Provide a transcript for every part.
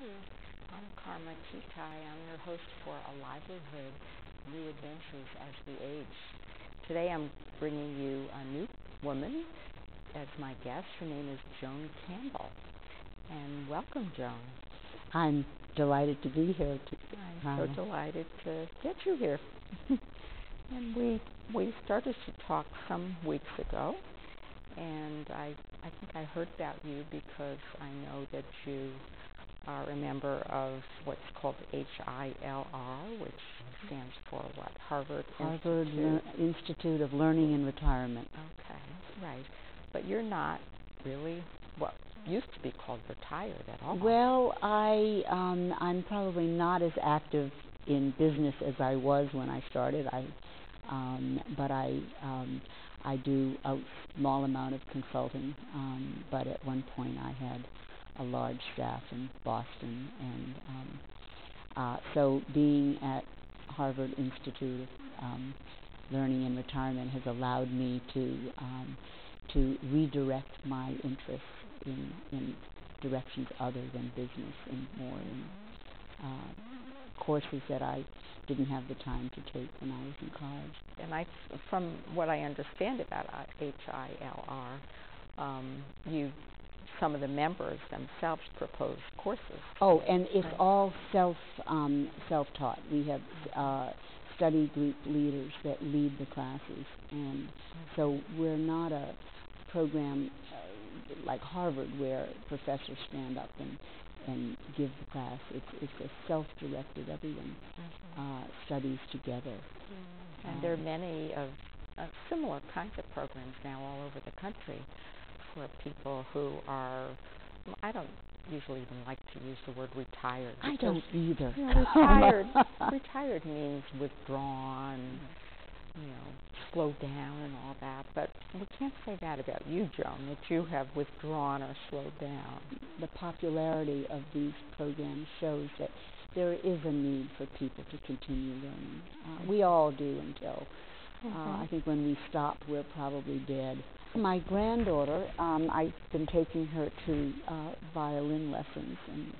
I'm Karma Kitaj. I'm your host for A Livelihood, Readventures as We Age. Today I'm bringing you a new woman as my guest. Her name is Joan Campbell. And welcome, Joan. I'm delighted to be here. I'm so delighted to get you here. And we started to talk some weeks ago, and I think I heard about you because I know that you are a member of what's called HILR, which stands for what? Harvard Institute of Learning and Retirement. Okay, right. But you're not really what used to be called retired at all. Well, I'm probably not as active in business as I was when I started. But I do a small amount of consulting. But at one point I had a large staff in Boston, and so being at Harvard Institute of Learning and Retirement has allowed me to redirect my interests in directions other than business and more in courses that I didn't have the time to take when I was in college. And from what I understand about HILR, some of the members themselves propose courses. Oh, and it's all self-taught. We have study group leaders that lead the classes, and so we're not a program like Harvard where professors stand up and give the class. It's a self-directed. Everyone studies together. And there are many of similar kinds of programs now all over the country for people who are, I don't usually even like to use the word retired. I don't either. Retired means withdrawn, slowed down and all that. But we can't say that about you, Joan, that you have withdrawn or slowed down. The popularity of these programs shows that there is a need for people to continue learning. We all do until, I think when we stop, we're probably dead. My granddaughter, I've been taking her to violin lessons, and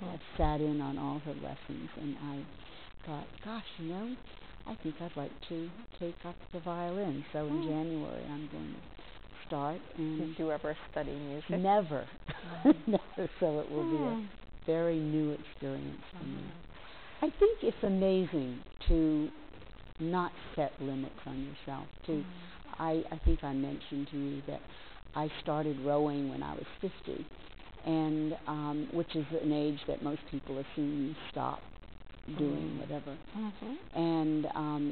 I've sat in on all her lessons, and I thought, gosh, I think I'd like to take up the violin. So in January, I'm going to start. And did you ever study music? Never. Never. So it will be a very new experience for me. I think it's amazing to not set limits on yourself. I think I mentioned to you that I started rowing when I was 50, and which is an age that most people assume you stop doing whatever, and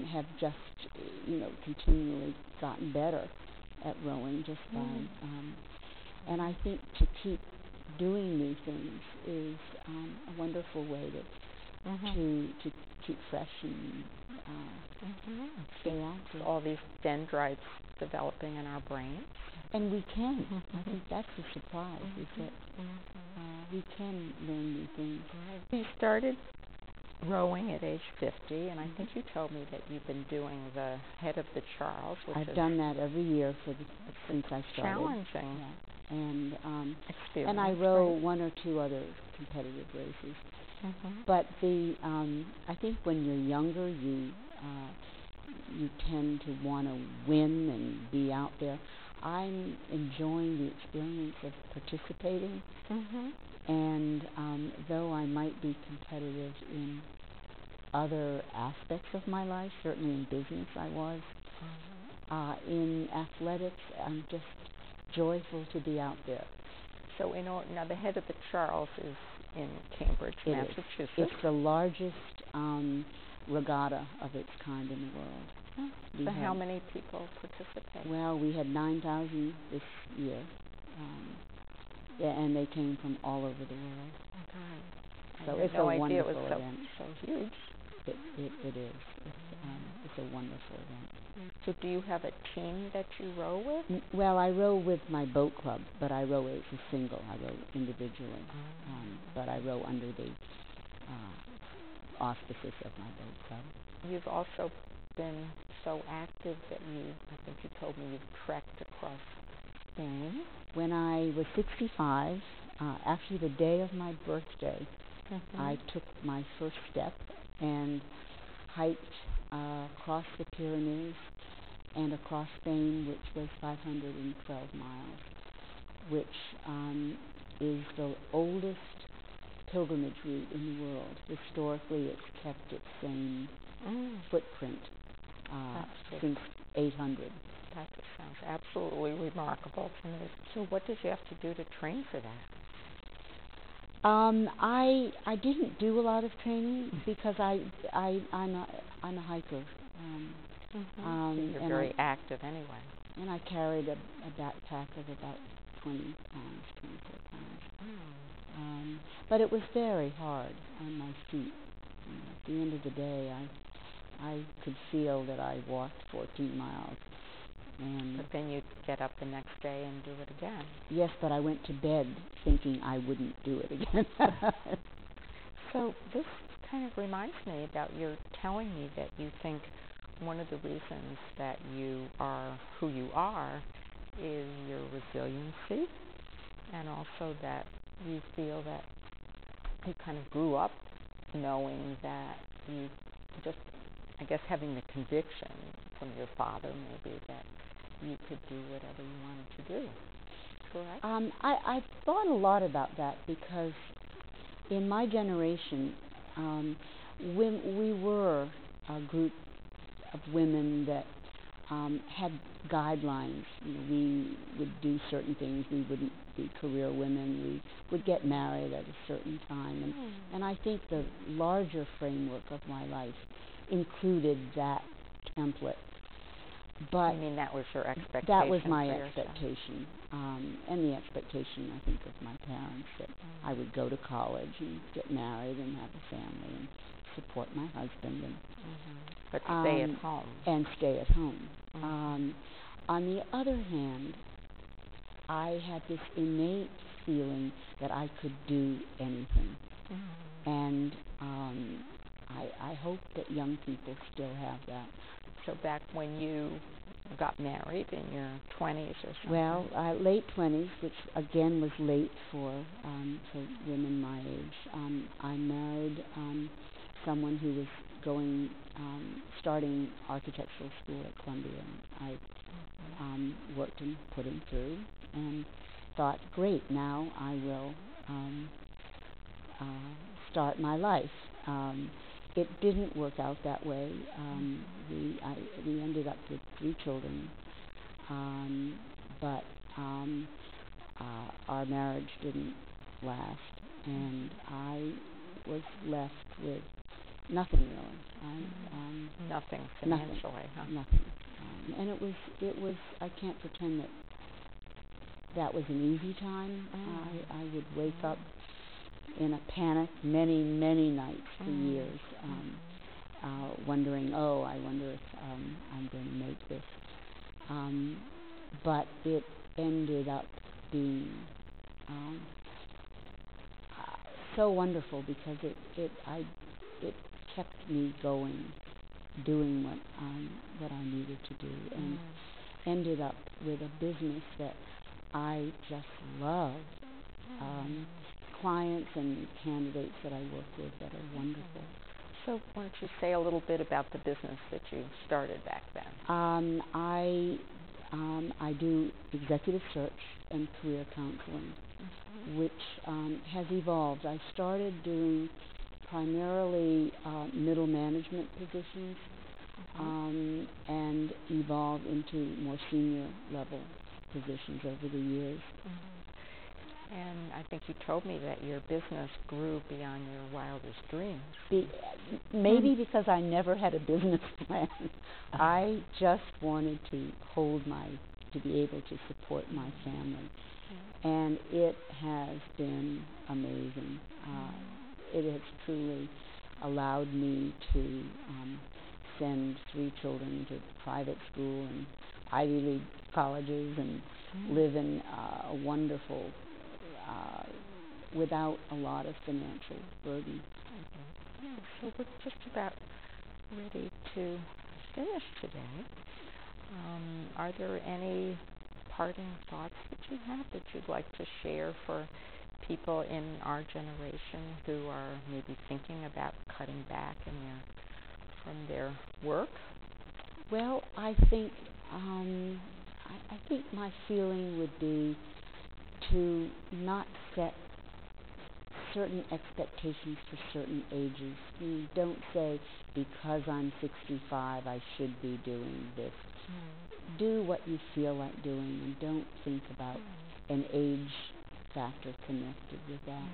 have just continually gotten better at rowing just by and I think to keep doing new things is a wonderful way to keep fresh and stay active. All these dendrites developing in our brains. And we can. I think that's the surprise, is that we can learn new things. You started rowing at age 50, and I think you told me that you've been doing the Head of the Charles. I've done that every year since I started. Challenging. Yeah. And experience. And I row one or two other competitive races. But I think when you're younger, you tend to want to win and be out there. I'm enjoying the experience of participating, and though I might be competitive in other aspects of my life, certainly in business I was, in athletics I'm just joyful to be out there. So now the Head of the Charles is in Cambridge, Massachusetts. It's the largest regatta of its kind in the world. So how many people participate? Well, we had 9,000 this year, and they came from all over the world. Okay. So it's a wonderful it was event. So huge. It is. It's a wonderful event. So do you have a team that you row with? Well, I row with my boat club, but I row as a single. I row individually, but I row under the auspices of my boat club. You've also been so active that I think you told me you've trekked across Spain. When I was 65, actually the day of my birthday, I took my first step and hiked across the Pyrenees and across Spain, which was 512 miles, which is the oldest pilgrimage route in the world. Historically, it's kept its same footprint since 800. That just sounds absolutely remarkable to me. So what did you have to do to train for that? I didn't do a lot of training because I'm a hiker. So you're very active anyway. And I carried a backpack of about 20 pounds, 24 pounds. But it was very hard on my feet. At the end of the day, I could feel that I walked 14 miles. But then you'd get up the next day and do it again. Yes, but I went to bed thinking I wouldn't do it again. So this kind of reminds me about your telling me that you think one of the reasons that you are who you are is your resiliency, and also that you feel that you kind of grew up knowing that you just, I guess, having the conviction from your father maybe that you could do whatever you wanted to do. Correct? I thought a lot about that because in my generation, when we were a group of women that had guidelines. We would do certain things. We wouldn't be career women. We would get married at a certain time. And I think the larger framework of my life included that template. But I mean, that was your expectation. That was my expectation, and the expectation, I think, of my parents, that I would go to college and get married and have a family and support my husband and but stay at home. And stay at home. On the other hand, I had this innate feeling that I could do anything, and I hope that young people still have that. So back when you got married in your 20s or something? Well, late 20s, which again was late for women my age. I married someone who was starting architectural school at Columbia. And I worked and put him through and thought, great, now I will start my life. It didn't work out that way. We ended up with 3 children, but our marriage didn't last, and I was left with nothing really. Nothing financially, Nothing. And it was. I can't pretend that was an easy time. I would wake up in a panic many nights for years, wondering, I wonder if I'm going to make this. But it ended up being so wonderful because it kept me going, doing what I needed to do, and ended up with a business that I just love. Clients and candidates that I work with that are wonderful. So why don't you say a little bit about the business that you started back then? I do executive search and career counseling, which has evolved. I started doing primarily middle management positions and evolved into more senior level positions over the years. And I think you told me that your business grew beyond your wildest dreams. Maybe because I never had a business plan. I just wanted to to be able to support my family. And it has been amazing. It has truly allowed me to send 3 children to private school and Ivy League colleges and live in a wonderful without a lot of financial burden. So we're just about ready to finish today. Are there any parting thoughts that you have that you'd like to share for people in our generation who are maybe thinking about cutting back from their work? Well, I think I think my feeling would be to not set certain expectations for certain ages. You don't say, because I'm 65 I should be doing this. Do what you feel like doing, and don't think about an age factor connected with that.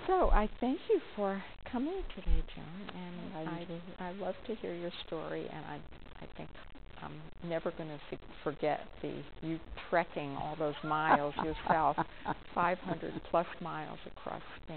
So I thank you for coming today, Joan, and I love to hear your story, and I think I'm never going to forget you trekking all those miles yourself, 500 plus miles across Spain.